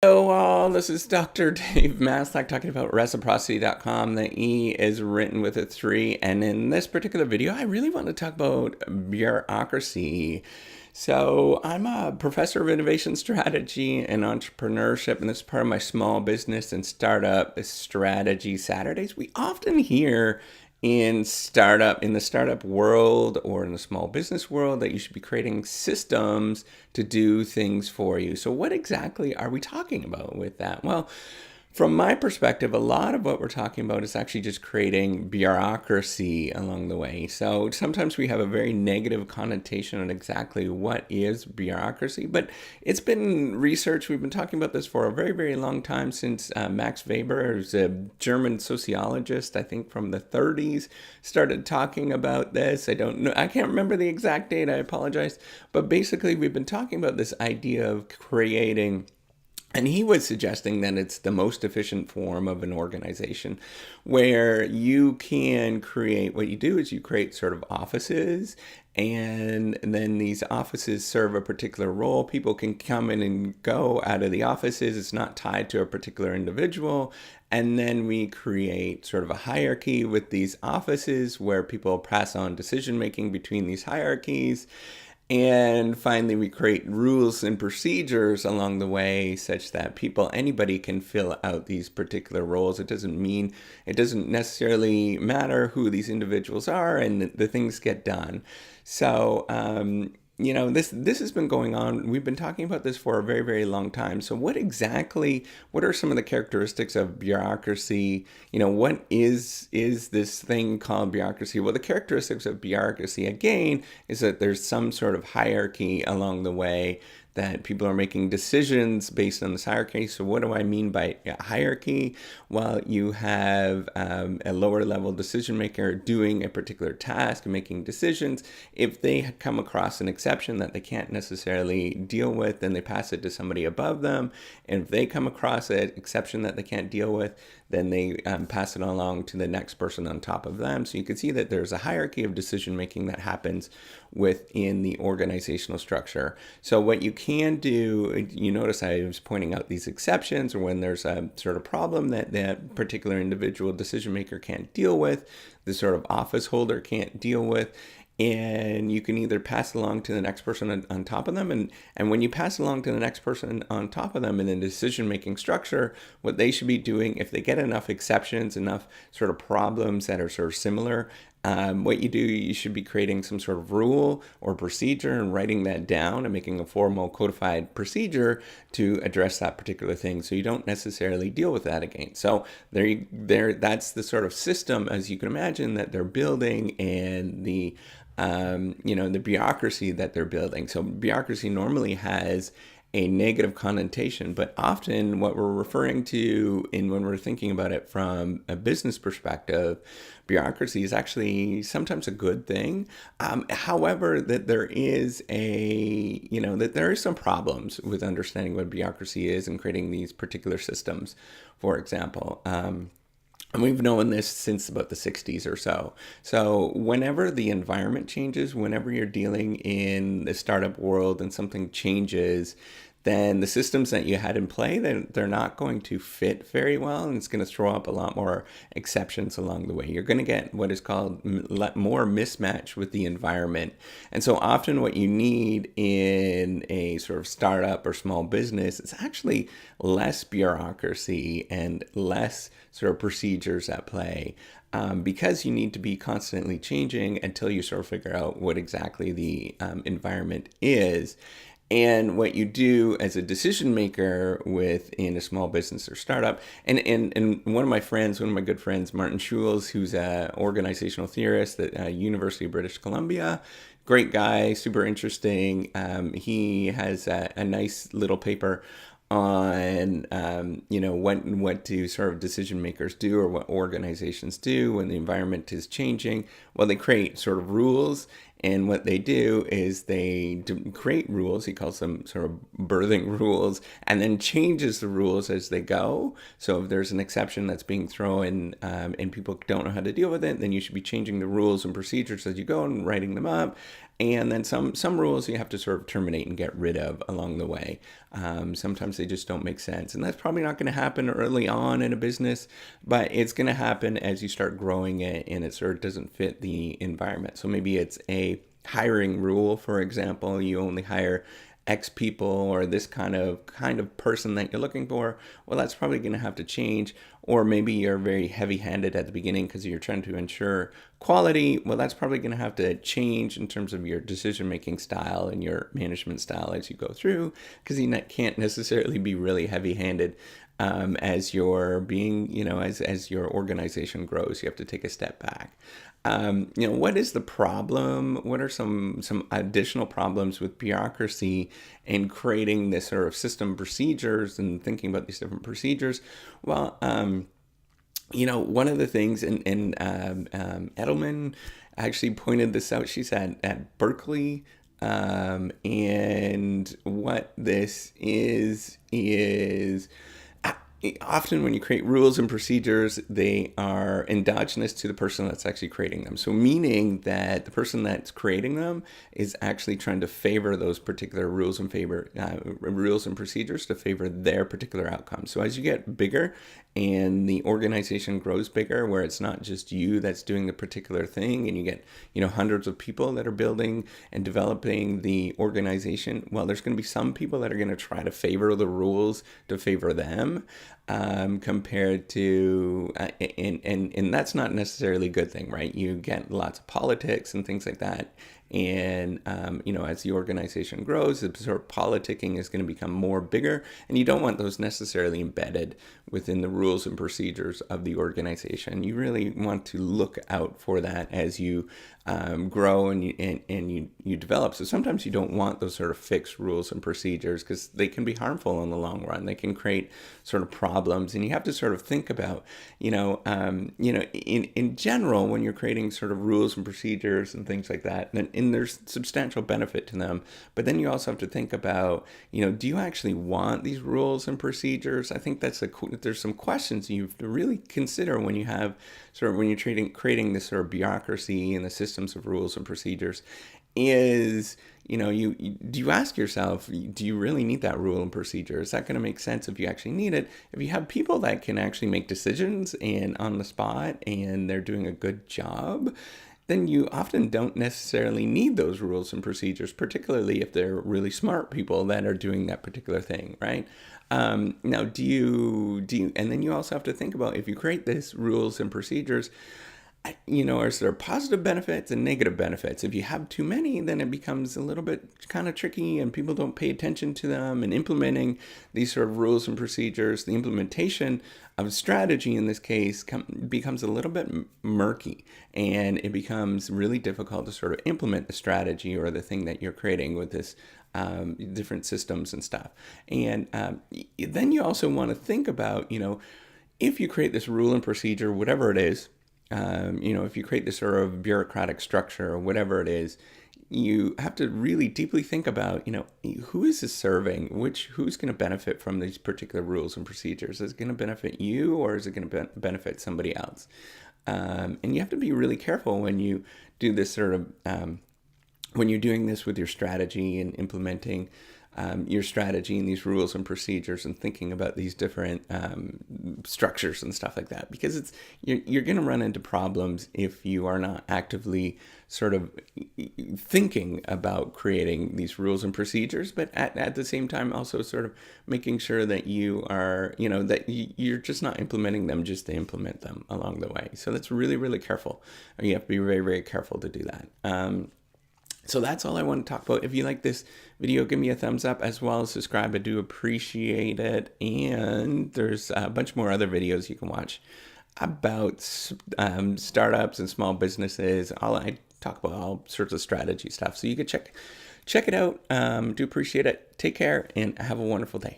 Hello all, this is Dr. Dave Maslach talking about reciprocity.com. The E is written with a 3, and in this particular video I really want to talk about bureaucracy. So I'm a professor of innovation strategy and entrepreneurship, and this is part of my small business and startup strategy Saturdays. We often hear in the startup world or in the small business world that you should be creating systems to do things for you. So what exactly are we talking about with that? Well, from my perspective, a lot of what we're talking about is actually just creating bureaucracy along the way. So sometimes we have a very negative connotation on exactly what is bureaucracy, but it's been researched. We've been talking about this for a very, very long time since Max Weber, who's a German sociologist, I think from the 30s, started talking about this. I don't know. I can't remember the exact date. I apologize. But basically, we've been talking about this idea of creating, and he was suggesting that it's the most efficient form of an organization where you can create, what you do is you create sort of offices, and then these offices serve a particular role. People can come in and go out of the offices. It's not tied to a particular individual. And then we create sort of a hierarchy with these offices where people pass on decision making between these hierarchies. And finally, we create rules and procedures along the way such that anybody can fill out these particular roles. It doesn't necessarily matter who these individuals are, and the things get done. So, this has been going on. We've been talking about this for a very, very long time. So what are some of the characteristics of bureaucracy? What is this thing called bureaucracy? Well, the characteristics of bureaucracy, again, is that there's some sort of hierarchy along the way, that people are making decisions based on this hierarchy. So what do I mean by hierarchy? Well, you have a lower level decision maker doing a particular task and making decisions. If they come across an exception that they can't necessarily deal with, then they pass it to somebody above them. And if they come across an exception that they can't deal with, then they pass it along to the next person on top of them. So you can see that there's a hierarchy of decision making that happens within the organizational structure. So what you can do, you notice I was pointing out these exceptions, or when there's a sort of problem that that particular individual decision maker can't deal with, the sort of office holder can't deal with, and you can either pass along to the next person on top of them. And when you pass along to the next person on top of them in the decision-making structure, what they should be doing, if they get enough exceptions, enough sort of problems that are sort of similar, what you should be creating some sort of rule or procedure and writing that down and making a formal codified procedure to address that particular thing, so you don't necessarily deal with that again. So that's the sort of system, as you can imagine, that they're building, and the bureaucracy that they're building. So bureaucracy normally has a negative connotation, but often what we're referring to when we're thinking about it from a business perspective, bureaucracy is actually sometimes a good thing. However, that there is some problems with understanding what bureaucracy is and creating these particular systems, for example. And we've known this since about the 60s or so. So whenever the environment changes, whenever you're dealing in the startup world and something changes, then the systems that you had in play, they're not going to fit very well, and it's going to throw up a lot more exceptions along the way. You're going to get what is called more mismatch with the environment. And so often what you need in a sort of startup or small business is actually less bureaucracy and less sort of procedures at play. Because you need to be constantly changing until you sort of figure out what exactly the environment is. And what you do as a decision maker within a small business or startup, and one of my good friends, Martin Schulz, who's an organizational theorist at University of British Columbia, great guy, super interesting. He has a nice little paper on what do sort of decision makers do, or what organizations do when the environment is changing. Well, they create sort of rules, And what they do is they create rules. He calls them sort of birthing rules, and then changes the rules as they go. So if there's an exception that's being thrown and people don't know how to deal with it, then you should be changing the rules and procedures as you go and writing them up. And then some rules you have to sort of terminate and get rid of along the way. Sometimes they just don't make sense. And that's probably not going to happen early on in a business, but it's going to happen as you start growing it and it sort of doesn't fit the environment. So maybe it's a hiring rule, for example. You only hire X people or this kind of person that you're looking for. Well, that's probably going to have to change. Or maybe you're very heavy-handed at the beginning because you're trying to ensure quality. Well, that's probably going to have to change in terms of your decision-making style and your management style as you go through, because you can't necessarily be really heavy-handed as you're being, as your organization grows. You have to take a step back. What is the problem? What are some additional problems with bureaucracy and creating this sort of system procedures and thinking about these different procedures? Well, one of the things, and Edelman actually pointed this out. She's at Berkeley, and what this is often when you create rules and procedures, they are endogenous to the person that's actually creating them. So meaning that the person that's creating them is actually trying to favor those particular rules and procedures to favor their particular outcome. So as you get bigger and the organization grows bigger, where it's not just you that's doing the particular thing, and you get hundreds of people that are building and developing the organization, well, there's going to be some people that are going to try to favor the rules to favor them, compared to and that's not necessarily a good thing, right? You get lots of politics and things like that. And, as the organization grows, the sort of politicking is going to become more bigger, and you don't want those necessarily embedded within the rules and procedures of the organization. You really want to look out for that as you grow and you develop. So sometimes you don't want those sort of fixed rules and procedures because they can be harmful in the long run. They can create sort of problems, and you have to sort of think about, in general, when you're creating sort of rules and procedures and things like that, and there's substantial benefit to them. But then you also have to think about, do you actually want these rules and procedures? I think there's some questions you have to really consider when you have when you're creating this sort of bureaucracy and the systems of rules and procedures. Is, do you ask yourself, do you really need that rule and procedure? Is that going to make sense if you actually need it? If you have people that can actually make decisions and on the spot and they're doing a good job, then you often don't necessarily need those rules and procedures, particularly if they're really smart people that are doing that particular thing, right? Now, do you, and then you also have to think about, if you create these rules and procedures, is there positive benefits and negative benefits? If you have too many, then it becomes a little bit kind of tricky and people don't pay attention to them. And implementing these sort of rules and procedures, the implementation of strategy in this case becomes a little bit murky, and it becomes really difficult to sort of implement the strategy or the thing that you're creating with this different systems and stuff. And then you also want to think about, if you create this rule and procedure, whatever it is, if you create this sort of bureaucratic structure or whatever it is, you have to really deeply think about, who is this serving? Who's going to benefit from these particular rules and procedures? Is it going to benefit you, or is it going to benefit somebody else? And you have to be really careful when you do this sort of, when you're doing this with your strategy and implementing your strategy and these rules and procedures and thinking about these different structures and stuff like that, because you're going to run into problems if you are not actively sort of thinking about creating these rules and procedures, but at the same time also sort of making sure that you are, that you're just not implementing them just to implement them along the way. So that's really, really careful. You have to be very, very careful to do that. So that's all I want to talk about. If you like this video, give me a thumbs up, as well as subscribe. I do appreciate it. And there's a bunch more other videos you can watch about startups and small businesses. I talk about all sorts of strategy stuff. So you can check it out. Do appreciate it. Take care and have a wonderful day.